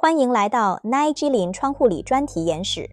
欢迎来到 NAIGE 临窗护理专题演示。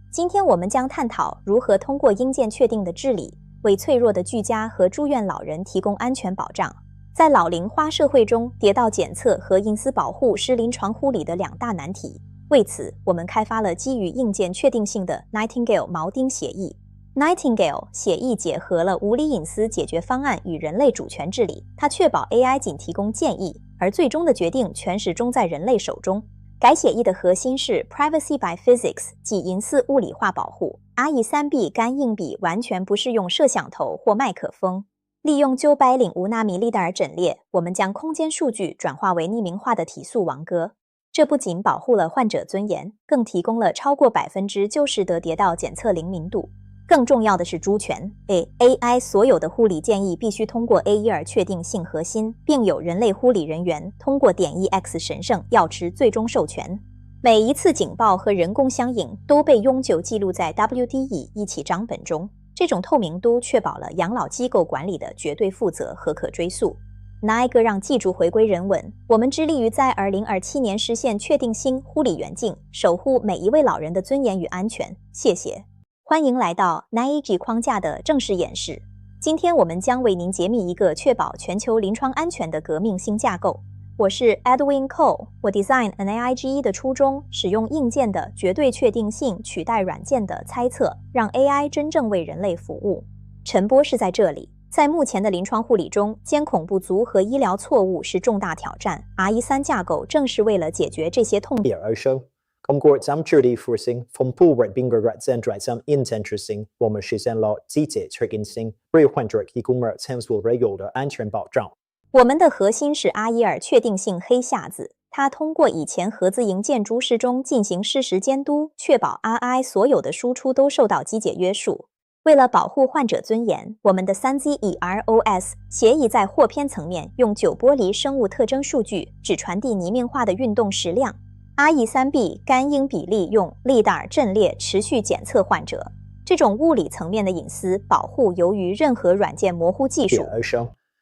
今天我们将探讨如何通过硬件确定的治理，为脆弱的居家和住院老人提供安全保障。在老龄化社会中，跌倒检测和隐私保护是临床护理的两大难题。为此，我们开发了基于硬件确定性的 Nightingale 铆钉协议。Nightingale 协议结合了物理隐私解决方案与人类主权治理，它确保 AI 仅提供建议，而最终的决定权始终在人类手中。该协议的核心是 Privacy by Physics， 即隐私物理化保护。RE3B 干硬笔完全不是用摄像头或麦克风。利用905纳米 LiDAR 阵列，我们将空间数据转化为匿名化的提速王歌。这不仅保护了患者尊严，更提供了超过90%的跌倒检测灵敏度。更重要的是猪权 AI 所有的护理建议必须通过 A12 确定性核心，并有人类护理人员通过.ex 神圣钥匙最终授权。每一次警报和人工相应都被永久记录在 WDE 一起章本中，这种透明度确保了养老机构管理的绝对负责和可追溯。拿一个让技术回归人文，我们致力于在2027年实现确定性护理远近，守护每一位老人的尊严与安全。谢谢。欢迎来到 NAIGE 框架的正式演示。今天我们将为您解密一个确保全球临床安全的革命新架构。我是 Edwin Cole， 我 design NAIGE 的初衷，使用硬件的绝对确定性取代软件的猜测，让 AI 真正为人类服务。陈波是在这里。在目前的临床护理中，监控不足和医疗错误是重大挑战。RE3架构正是为了解决这些痛点而生。通过giảm trừ đi phụ sinh, phòng thủ bệnh biên gợi gen trại giảm interesting, 我们实现了机械确定性，为患者提供了前所未有的安全保障。我们的核心是 R12 确定性黑匣子，它通过以前合资营建筑师中进行事实监督，确保 RI 所有的输出都受到机械约束。为了保护患者尊严，我们的 3ZEROS 协议在获片层面用9玻璃生物特征数据，只传递拟命化的运动时量。RE3B 干硬比例用 LiDAR 阵列持续检测患者，这种物理层面的隐私保护由于任何软件模糊技术。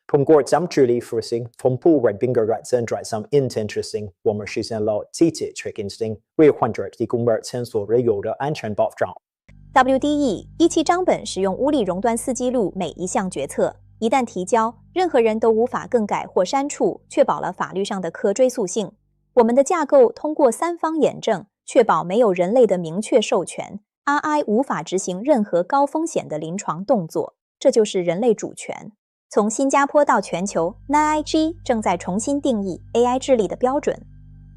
通过giảm trừ đi phụ sinh, phòng thủ bệnh biên gợi gen trại giảm interesting, 我们实现了机械确定性，为患者提供了前所未有的安全保障。WDE 一期章本使用物理熔断四记录每一项决策，一旦提交，任何人都无法更改或删除，确保了法律上的可追溯性。我们的架构通过3方验证，确保没有人类的明确授权 ，RI 无法执行任何高风险的临床动作，这就是人类主权。从新加坡到全球 ，NAIGE 正在重新定义 AI 治理的标准。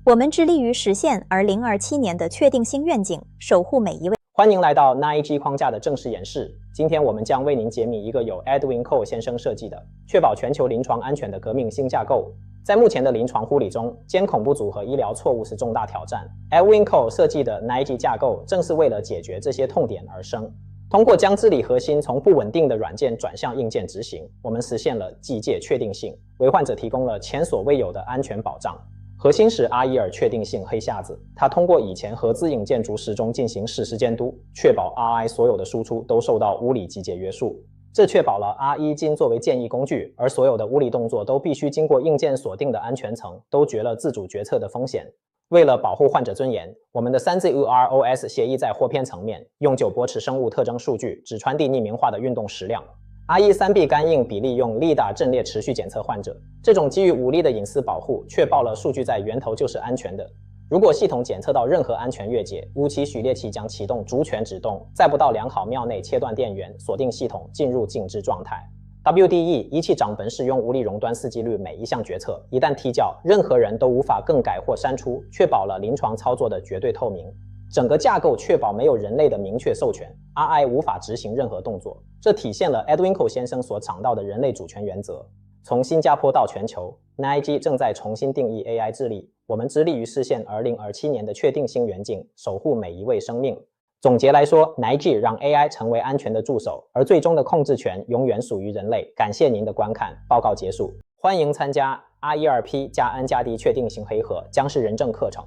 我们致力于实现2027年的确定性愿景，守护每一位。欢迎来到 NAIGE 框架的正式演示。今天我们将为您解密一个由 Edwin Cole 先生设计的，确保全球临床安全的革命新架构。在目前的临床护理中，监控不足和医疗错误是重大挑战。Edwin Cole 设计的 NAIGE 架构正是为了解决这些痛点而生。通过将治理核心从不稳定的软件转向硬件执行，我们实现了机械确定性，为患者提供了前所未有的安全保障。核心是 R12 确定性黑匣子，它通过以前合资硬件逐时中进行事实监督，确保 RI 所有的输出都受到物理机械约束。这确保了 R1 仅作为建议工具，而所有的物理动作都必须经过硬件锁定的安全层，都绝了自主决策的风险。为了保护患者尊严，我们的 3ZEROS 协议在获片层面用9波次生物特征数据，只传递匿名化的运动时量。RE3B 干硬比例用 LiDAR 阵列持续检测患者，这种基于武力的隐私保护，确保了数据在源头就是安全的。如果系统检测到任何安全越界，无期序列器将启动主权指动，在不到2毫秒内切断电源，锁定系统进入静止状态。WDE 一期章本使用物理熔断4几率每一项决策，一旦提交，任何人都无法更改或删除，确保了临床操作的绝对透明。整个架构确保没有人类的明确授权 ，RI 无法执行任何动作，这体现了 Edwin Cole 先生所倡导的人类主权原则。从新加坡到全球 ，NAIGE 正在重新定义 AI 治理，我们致力于实现2027年的确定性远景，守护每一位生命。总结来说 ，NAIGE 让 AI 成为安全的助手，而最终的控制权永远属于人类。感谢您的观看，报告结束。欢迎参加 R12P 加 N 加 D 确定性黑盒，将是认证课程。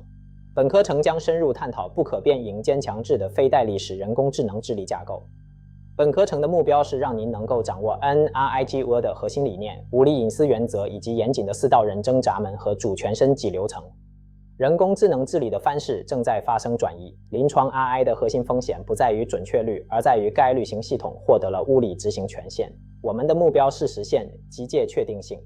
本课程将深入探讨不可变赢坚强制的非代理式人工智能治理架构。本课程的目标是让您能够掌握 NAIGE 的核心理念、物理隐私原则以及严谨的4道认证闸门和主权升级流程。人工智能治理的范式正在发生转移，临床 AI 的核心风险不在于准确率，而在于概率型系统获得了物理执行权限。我们的目标是实现机械确定性。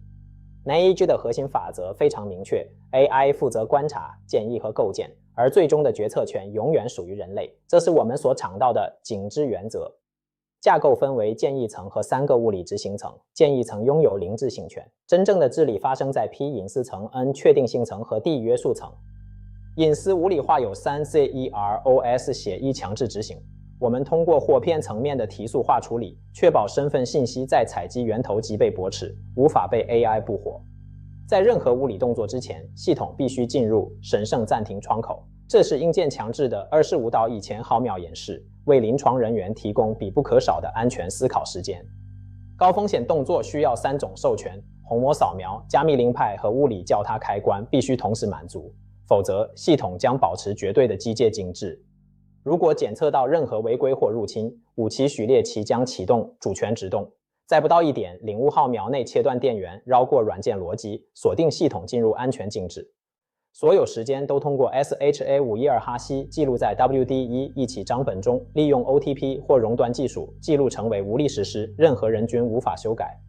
NAIGE 的核心法则非常明确 ，AI 负责观察、建议和构建，而最终的决策权永远属于人类，这是我们所倡导的井之原则。架构分为建议层和3个物理执行层，建议层拥有零执行权，真正的治理发生在 P 隐私层、N 确定性层和 D 约束层。隐私无理化有3CEROS-1强制执行，我们通过获骗层面的提速化处理，确保身份信息在采集源头即被驳斥，无法被 AI 捕获。在任何物理动作之前，系统必须进入神圣暂停窗口，这是硬件强制的25到1000毫秒演示，为临床人员提供必不可少的安全思考时间。高风险动作需要3种授权，虹膜扫描、加密零派和物理叫它开关必须同时满足，否则系统将保持绝对的机械精致。如果检测到任何违规或入侵，武器序列器将启动主权直动，在不到1点05毫秒内切断电源，绕过软件逻辑，锁定系统进入安全静止。所有时间都通过 SHA-512 哈希记录在 WD1 一起章本中，利用 OTP 或熔断技术记录成为无力实施，任何人均无法修改。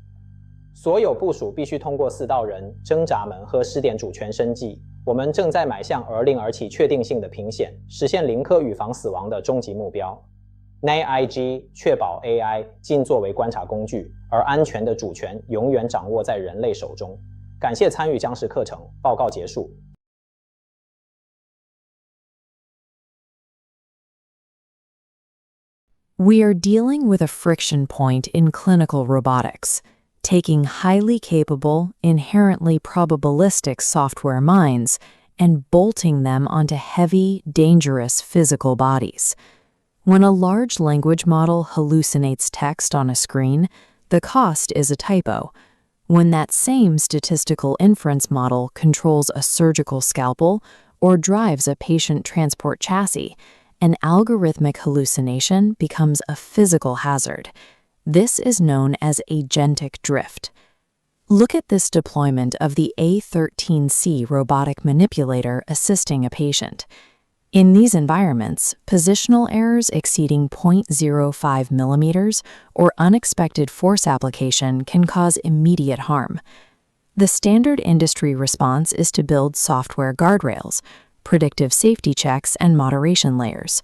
所有部署必须通过4道人、挣扎门和试点主权升级。我们正在迈向而令而起确定性的平显，实现0颗预防死亡的终极目标。NAIGE 确保 AI 仅作为观察工具，而安全的主权永远掌握在人类手中。感谢参与僵尸课程，报告结束。We are dealing with a friction point in clinical robotics, taking highly capable, inherently probabilistic software minds and bolting them onto heavy, dangerous physical bodies. When a large language model hallucinates text on a screen, the cost is a typo. When that same statistical inference model controls a surgical scalpel or drives a patient transport chassis, an algorithmic hallucination becomes a physical hazard. This is known as agentic drift. Look at this deployment of the A13C robotic manipulator assisting a patient. In these environments, positional errors exceeding 0.05 millimeters or unexpected force application can cause immediate harm. The standard industry response is to build software guardrails, predictive safety checks, and moderation layers.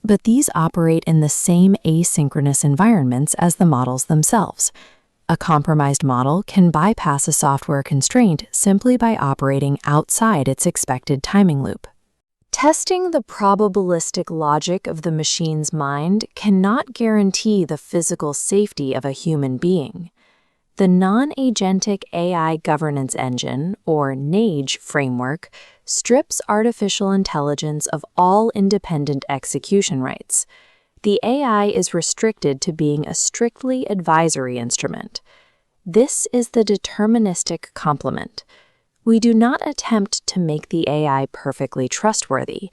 But these operate in the same asynchronous environments as the models themselves. A compromised model can bypass a software constraint simply by operating outside its expected timing loop. Testing the probabilistic logic of the machine's mind cannot guarantee the physical safety of a human being. The Non-Agentic AI Governance Engine, or NAIGE framework, strips artificial intelligence of all independent execution rights. The AI is restricted to being a strictly advisory instrument. This is the deterministic complement. We do not attempt to make the AI perfectly trustworthy.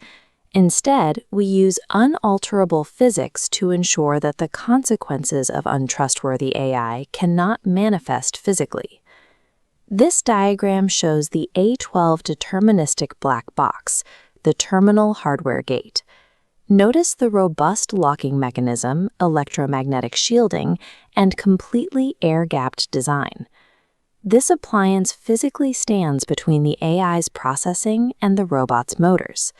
Instead, we use unalterable physics to ensure that the consequences of untrustworthy AI cannot manifest physically. This diagram shows the A12 deterministic black box, the terminal hardware gate. Notice the robust locking mechanism, electromagnetic shielding, and completely air-gapped design. This appliance physically stands between the AI's processing and the robot's motors.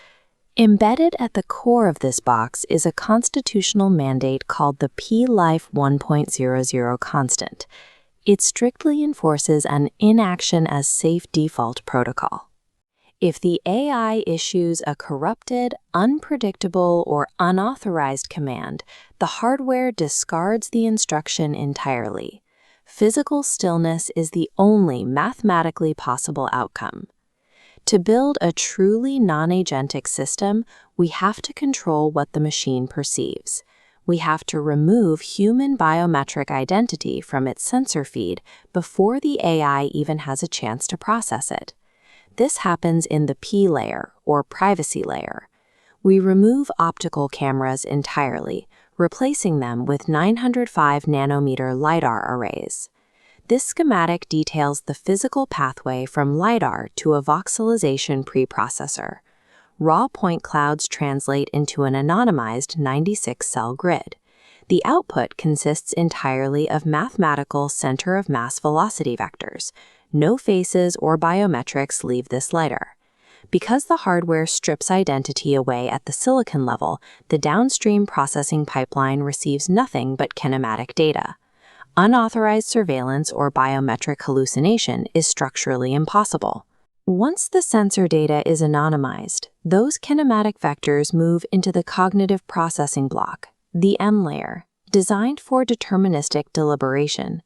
Embedded at the core of this box is a constitutional mandate called the P-Life 1.00 constant. It strictly enforces an inaction as safe default protocol. If the AI issues a corrupted, unpredictable, or unauthorized command, the hardware discards the instruction entirely. Physical stillness is the only mathematically possible outcome. To build a truly non-agentic system, we have to control what the machine perceives. We have to remove human biometric identity from its sensor feed before the AI even has a chance to process it. This happens in the P layer, or privacy layer. We remove optical cameras entirely, replacing them with 905 nanometer LiDAR arrays. This schematic details the physical pathway from LiDAR to a voxelization preprocessor. Raw point clouds translate into an anonymized 96-cell grid. The output consists entirely of mathematical center of mass velocity vectors. No faces or biometrics leave this LiDAR. Because the hardware strips identity away at the silicon level, the downstream processing pipeline receives nothing but kinematic data. Unauthorized surveillance or biometric hallucination is structurally impossible. Once the sensor data is anonymized, those kinematic vectors move into the cognitive processing block, the M layer, designed for deterministic deliberation.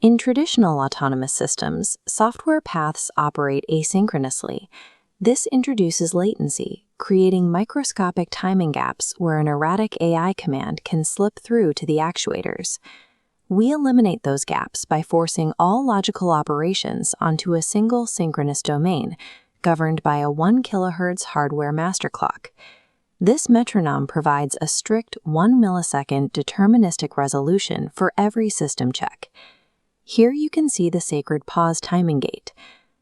In traditional autonomous systems, software paths operate asynchronously. This introduces latency, creating microscopic timing gaps where an erratic AI command can slip through to the actuators. We eliminate those gaps by forcing all logical operations onto a single synchronous domain, governed by a 1 kHz hardware master clock. This metronome provides a strict 1 millisecond deterministic resolution for every system check. Here you can see the sacred pause timing gate.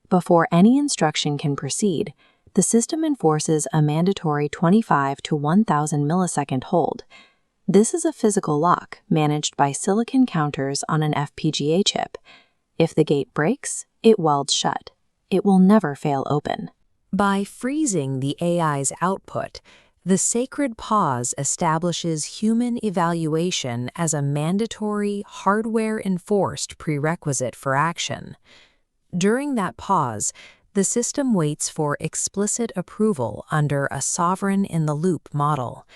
Before any instruction can proceed, the system enforces a mandatory 25 to 1000 millisecond hold. This is a physical lock managed by silicon counters on an FPGA chip. If the gate breaks, it welds shut. It will never fail open. By freezing the AI's output, the sacred pause establishes human evaluation as a mandatory, hardware-enforced prerequisite for action. During that pause, the system waits for explicit approval under a sovereign-in-the-loop model.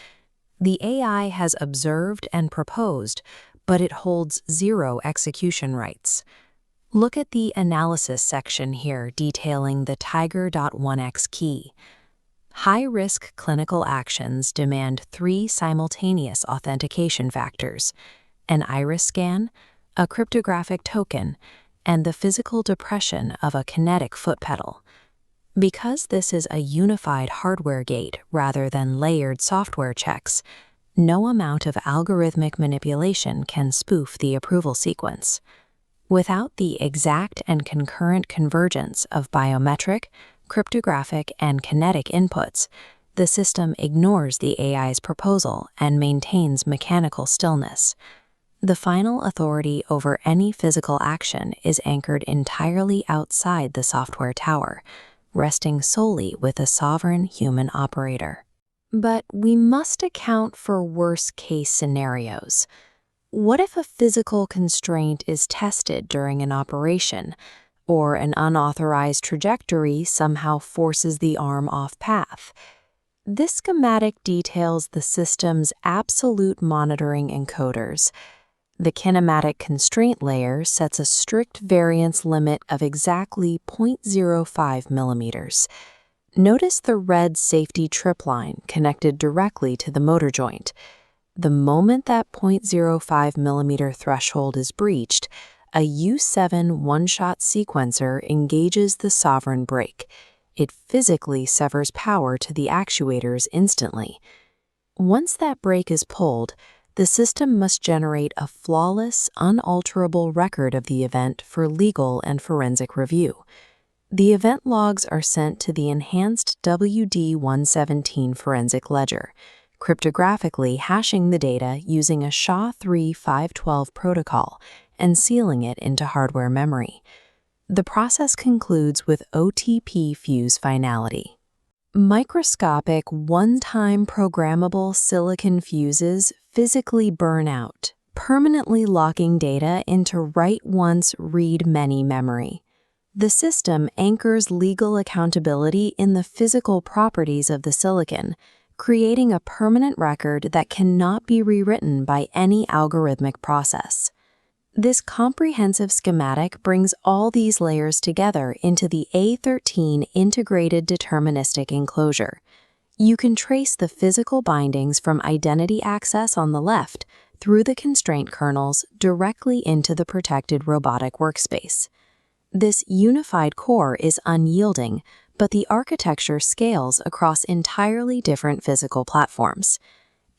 The AI has observed and proposed, but it holds zero execution rights. Look at the analysis section here detailing the Tiger.1x key. High-risk clinical actions demand 3 simultaneous authentication factors: an iris scan, a cryptographic token, and the physical depression of a kinetic foot pedal. Because this is a unified hardware gate rather than layered software checks, no amount of algorithmic manipulation can spoof the approval sequence. Without the exact and concurrent convergence of biometric, cryptographic, and kinetic inputs, the system ignores the AI's proposal and maintains mechanical stillness. The final authority over any physical action is anchored entirely outside the software tower, resting solely with a sovereign human operator. But we must account for worst-case scenarios. What if a physical constraint is tested during an operation, or an unauthorized trajectory somehow forces the arm off path? This schematic details the system's absolute monitoring encoders. The kinematic constraint layer sets a strict variance limit of exactly 0.05 millimeters. Notice the red safety trip line connected directly to the motor joint. The moment that 0.05 millimeter threshold is breached, a U7 one-shot sequencer engages the sovereign brake. It physically severs power to the actuators instantly. Once that brake is pulled, the system must generate a flawless, unalterable record of the event for legal and forensic review. The event logs are sent to the enhanced WD-117 forensic ledger, cryptographically hashing the data using a SHA-3 512 protocol and sealing it into hardware memory. The process concludes with OTP fuse finality. Microscopic, one-time programmable silicon fuses physically burn out, permanently locking data into write-once, read-many memory. The system anchors legal accountability in the physical properties of the silicon, creating a permanent record that cannot be rewritten by any algorithmic process. This comprehensive schematic brings all these layers together into the A13 integrated deterministic enclosure. You can trace the physical bindings from identity access on the left through the constraint kernels directly into the protected robotic workspace. This unified core is unyielding, but the architecture scales across entirely different physical platforms.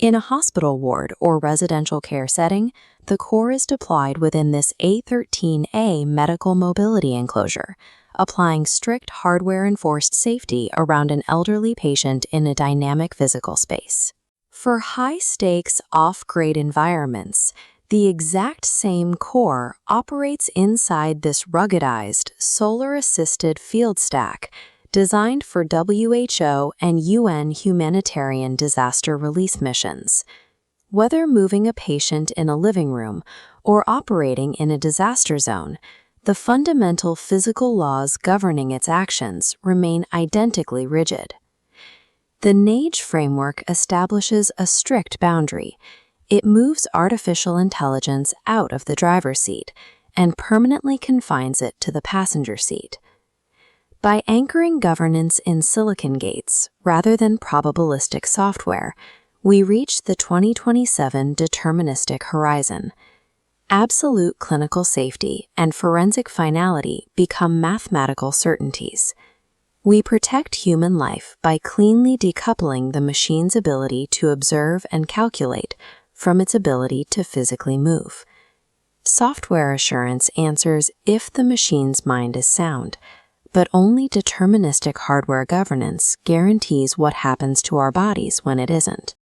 In a hospital ward or residential care setting, the core is deployed within this A13A medical mobility enclosure, applying strict hardware-enforced safety around an elderly patient in a dynamic physical space. For high-stakes, off-grid environments, the exact same core operates inside this ruggedized, solar-assisted field stack designed for WHO and UN humanitarian disaster relief missions. Whether moving a patient in a living room or operating in a disaster zone, the fundamental physical laws governing its actions remain identically rigid. The NAIGE framework establishes a strict boundary. It moves artificial intelligence out of the driver's seat and permanently confines it to the passenger seat. By anchoring governance in silicon gates rather than probabilistic software, we reach the 2027 deterministic horizon. Absolute clinical safety and forensic finality become mathematical certainties. We protect human life by cleanly decoupling the machine's ability to observe and calculate from its ability to physically move. Software assurance answers if the machine's mind is sound, but only deterministic hardware governance guarantees what happens to our bodies when it isn't.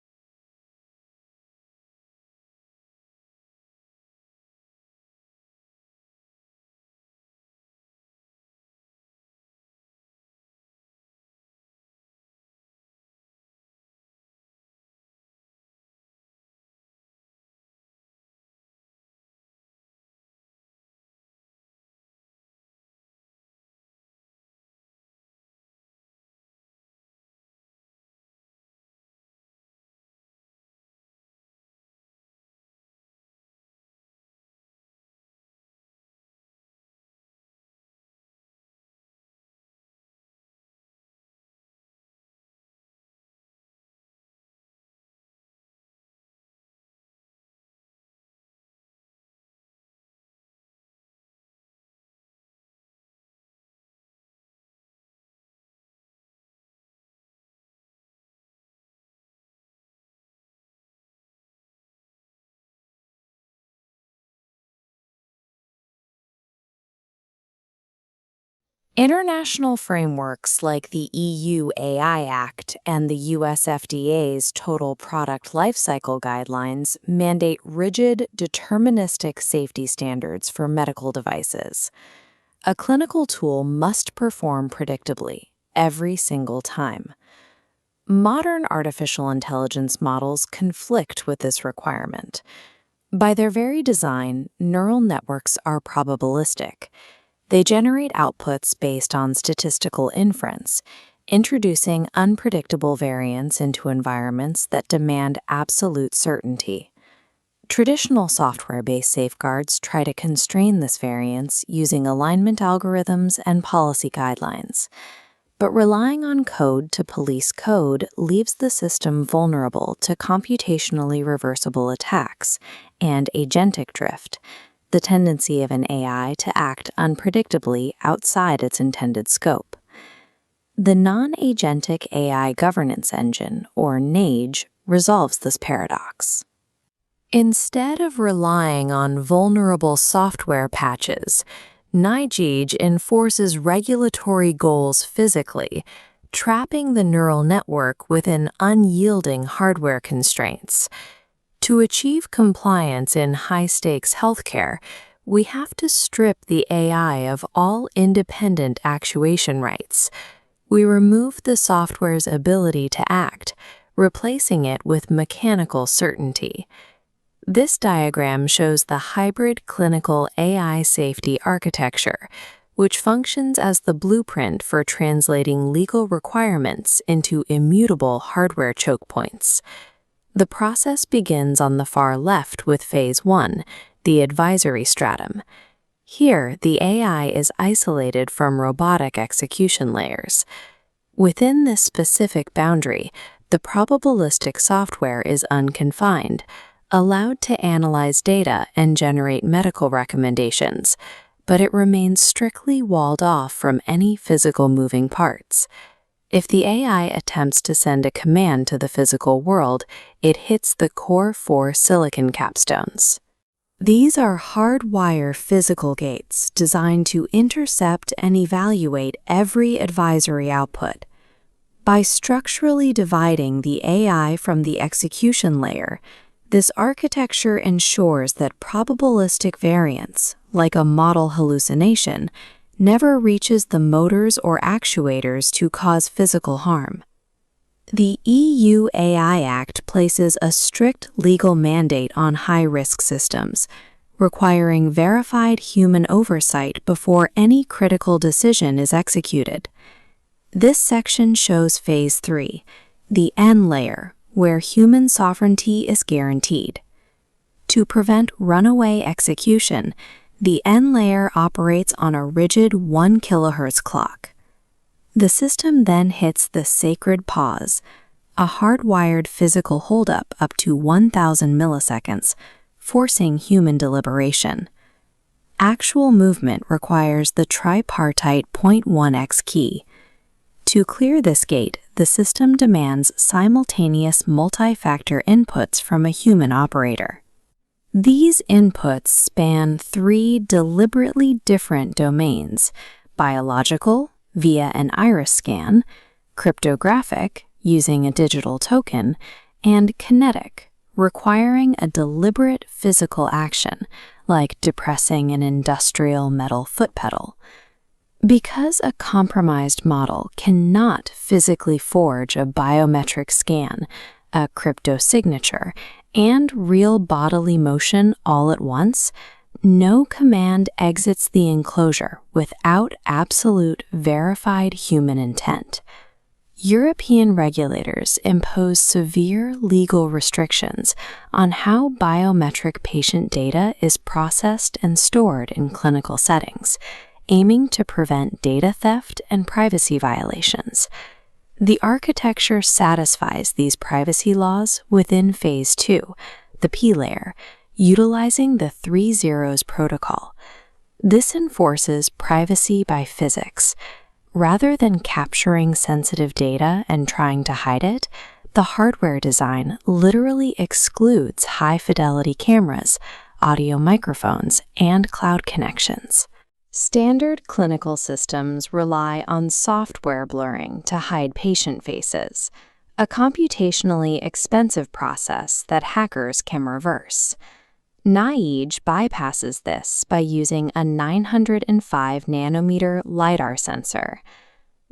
International frameworks like the EU AI Act and the US FDA's Total Product Lifecycle Guidelines mandate rigid, deterministic safety standards for medical devices. A clinical tool must perform predictably every single time. Modern artificial intelligence models conflict with this requirement. By their very design, neural networks are probabilistic. They generate outputs based on statistical inference, introducing unpredictable variance into environments that demand absolute certainty. Traditional software-based safeguards try to constrain this variance using alignment algorithms and policy guidelines. But relying on code to police code leaves the system vulnerable to computationally reversible attacks and agentic drift, the tendency of an AI to act unpredictably outside its intended scope. The Non-Agentic AI Governance Engine, or NAIGE, resolves this paradox. Instead of relying on vulnerable software patches, NAIGE enforces regulatory goals physically, trapping the neural network within unyielding hardware constraints. To achieve compliance in high-stakes healthcare, we have to strip the AI of all independent actuation rights. We remove the software's ability to act, replacing it with mechanical certainty. This diagram shows the hybrid clinical AI safety architecture, which functions as the blueprint for translating legal requirements into immutable hardware choke points. The process begins on the far left with Phase 1, the advisory stratum. Here, the AI is isolated from robotic execution layers. Within this specific boundary, the probabilistic software is unconfined, allowed to analyze data and generate medical recommendations, but it remains strictly walled off from any physical moving parts. If the AI attempts to send a command to the physical world, it hits the Core 4 silicon capstones. These are hardwire physical gates designed to intercept and evaluate every advisory output. By structurally dividing the AI from the execution layer, this architecture ensures that probabilistic variance, like a model hallucination, never reaches the motors or actuators to cause physical harm. The EU AI Act places a strict legal mandate on high-risk systems, requiring verified human oversight before any critical decision is executed. This section shows Phase 3, the N layer, where human sovereignty is guaranteed. To prevent runaway execution, the N layer operates on a rigid 1 kHz clock. The system then hits the sacred pause, a hardwired physical holdup up to 1,000 milliseconds, forcing human deliberation. Actual movement requires the tripartite 0.1x key. To clear this gate, the system demands simultaneous multi-factor inputs from a human operator. These inputs span 3 deliberately different domains: biological, via an iris scan, cryptographic, using a digital token, and kinetic, requiring a deliberate physical action, like depressing an industrial metal foot pedal. Because a compromised model cannot physically forge a biometric scan, a crypto signature, and real bodily motion all at once, no command exits the enclosure without absolute verified human intent. European regulators impose severe legal restrictions on how biometric patient data is processed and stored in clinical settings, aiming to prevent data theft and privacy violations. The architecture satisfies these privacy laws within Phase 2, the P layer, utilizing the 3 zeros protocol. This enforces privacy by physics. Rather than capturing sensitive data and trying to hide it, the hardware design literally excludes high-fidelity cameras, audio microphones, and cloud connections. Standard clinical systems rely on software blurring to hide patient faces, a computationally expensive process that hackers can reverse. NAIGE bypasses this by using a 905 nanometer LiDAR sensor.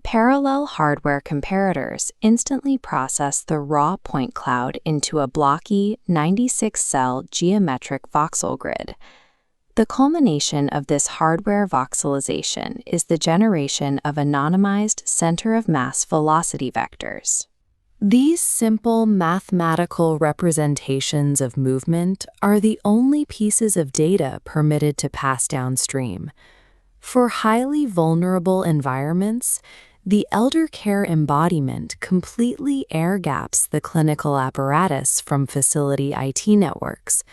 Parallel hardware comparators instantly process the raw point cloud into a blocky 96-cell geometric voxel grid. The culmination of this hardware voxelization is the generation of anonymized center-of-mass velocity vectors. These simple mathematical representations of movement are the only pieces of data permitted to pass downstream. For highly vulnerable environments, the elder care embodiment completely air-gaps the clinical apparatus from facility IT networks,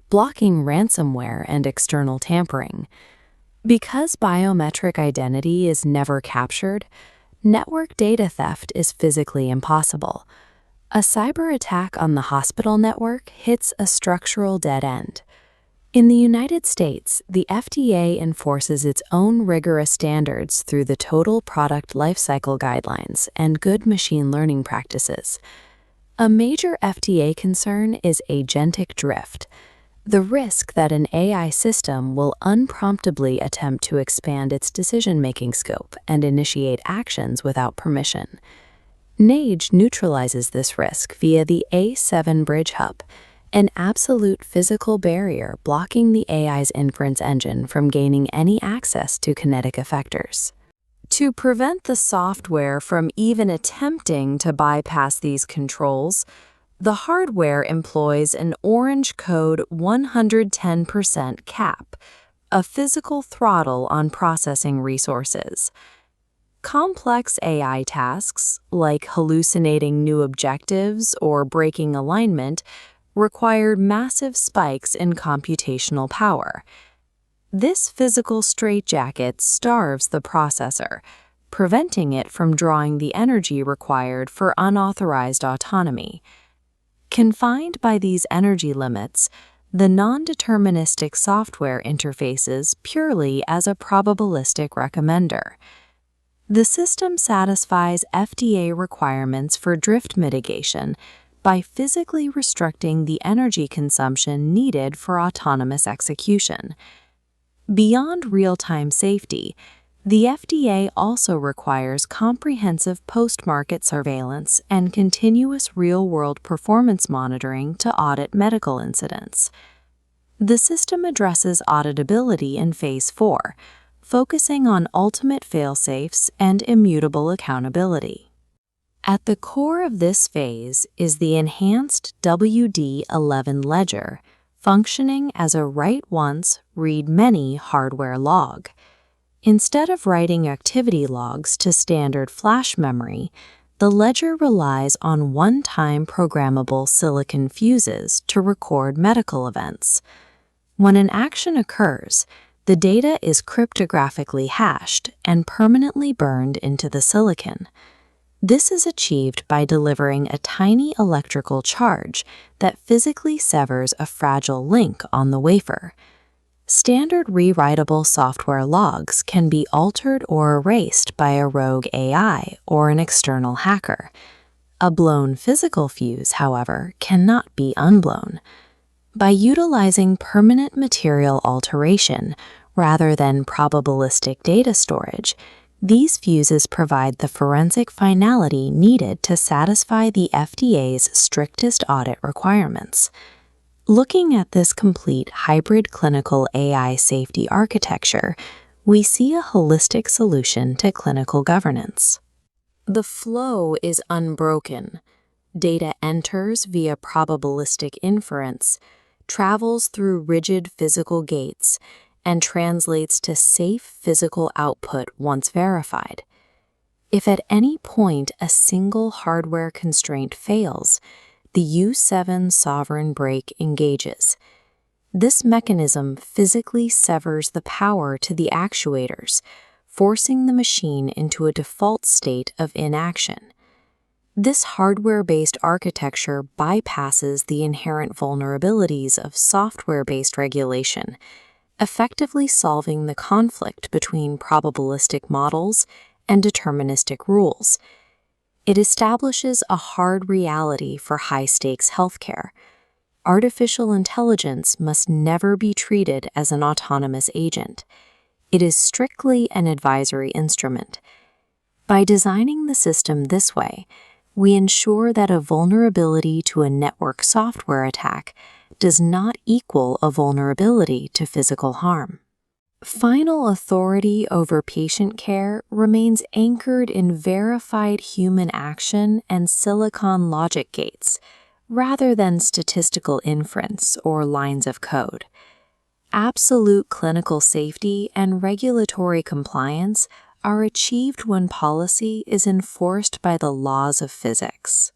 blocking ransomware and external tampering. Because biometric identity is never captured, network data theft is physically impossible. A cyber attack on the hospital network hits a structural dead end. In the United States, the FDA enforces its own rigorous standards through the Total Product Lifecycle Guidelines and good machine learning practices. A major FDA concern is agentic drift, the risk that an AI system will unpromptedly attempt to expand its decision-making scope and initiate actions without permission. NAIGE neutralizes this risk via the A7 Bridge Hub, an absolute physical barrier blocking the AI's inference engine from gaining any access to kinetic effectors. To prevent the software from even attempting to bypass these controls, the hardware employs an orange code 110% cap, a physical throttle on processing resources. Complex AI tasks, like hallucinating new objectives or breaking alignment, required massive spikes in computational power. This physical straitjacket starves the processor, preventing it from drawing the energy required for unauthorized autonomy. Confined by these energy limits, the non-deterministic software interfaces purely as a probabilistic recommender. The system satisfies FDA requirements for drift mitigation by physically restricting the energy consumption needed for autonomous execution. Beyond real-time safety, the FDA also requires comprehensive post-market surveillance and continuous real-world performance monitoring to audit medical incidents. The system addresses auditability in Phase 4, focusing on ultimate fail-safes and immutable accountability. At the core of this phase is the enhanced WD11 ledger, functioning as a write-once, read-many hardware log. Instead of writing activity logs to standard flash memory, the ledger relies on one-time programmable silicon fuses to record medical events. When an action occurs, the data is cryptographically hashed and permanently burned into the silicon. This is achieved by delivering a tiny electrical charge that physically severs a fragile link on the wafer. Standard rewritable software logs can be altered or erased by a rogue AI or an external hacker. A blown physical fuse, however, cannot be unblown. By utilizing permanent material alteration rather than probabilistic data storage, these fuses provide the forensic finality needed to satisfy the FDA's strictest audit requirements. Looking at this complete hybrid clinical AI safety architecture, we see a holistic solution to clinical governance. The flow is unbroken. Data enters via probabilistic inference, travels through rigid physical gates, and translates to safe physical output once verified. If at any point a single hardware constraint fails, the U7 sovereign brake engages. This mechanism physically severs the power to the actuators, forcing the machine into a default state of inaction. This hardware-based architecture bypasses the inherent vulnerabilities of software-based regulation, effectively solving the conflict between probabilistic models and deterministic rules. It establishes a hard reality for high-stakes healthcare. Artificial intelligence must never be treated as an autonomous agent. It is strictly an advisory instrument. By designing the system this way, we ensure that a vulnerability to a network software attack does not equal a vulnerability to physical harm. Final authority over patient care remains anchored in verified human action and silicon logic gates, rather than statistical inference or lines of code. Absolute clinical safety and regulatory compliance are achieved when policy is enforced by the laws of physics.